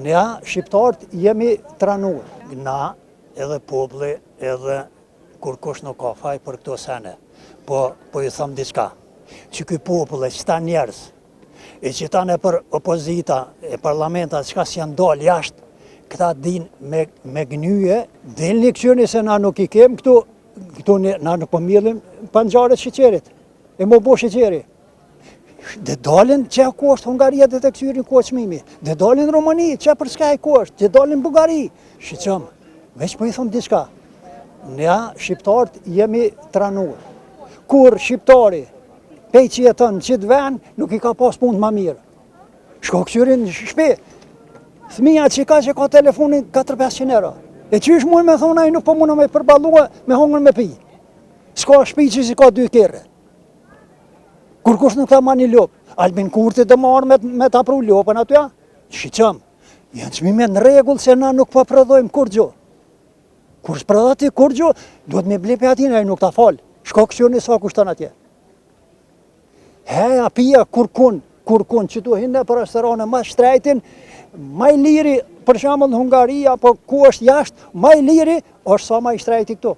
Ne shqiptarët jemi tranuar. Na edhe populli edhe kur kush nuk ka faj për këto sene. Po ju thëmë diçka, që ky popull e qëta njerës, e qëta në për opozita e parlamentat, qëka si janë dalë jashtë, këta din me gnyje, dilni këqyni se na nuk I kem këtu na nuk po millim panxarët shqeqerit, e mo bo shqeqeri. Dhe dalin që ku është Hungaria dhe të kësyrin ku është çmimi, dhe dalin Romani, që për s'ka ku është, që dalin Bugari. Shqyqëm, veç po I thëmë diçka, ne shqiptarët jemi tranuar. Kur shqiptari, pej që jetën në qitë ven, nuk I ka pas punë ma mirë. Shko kësyrin në shpi, thmija që ka telefonin 400-500 euro. E qysh mund me thonë, a I nuk po mund me përbalua me hongën me pi. S'ka shpi që si ka 2 kere. Kur kush nuk ta ma një lop, Albin Kurti dhe marrë me ta pru lopën atyja, shqyqëm, janë çmime në regull se na nuk po prodhojmë kur gjo. Kur s'prodhati kur gjo, duhet me blepe atina, nuk ta falë, shko këqyrë një sa kushton atje. Heja, pia, kur kun, që tu hinë për restorane ma shtrejtin, ma I liri, për shembull në Hungari, apo ku është jashtë, ma I liri, është sa ma I shtrejti këtu.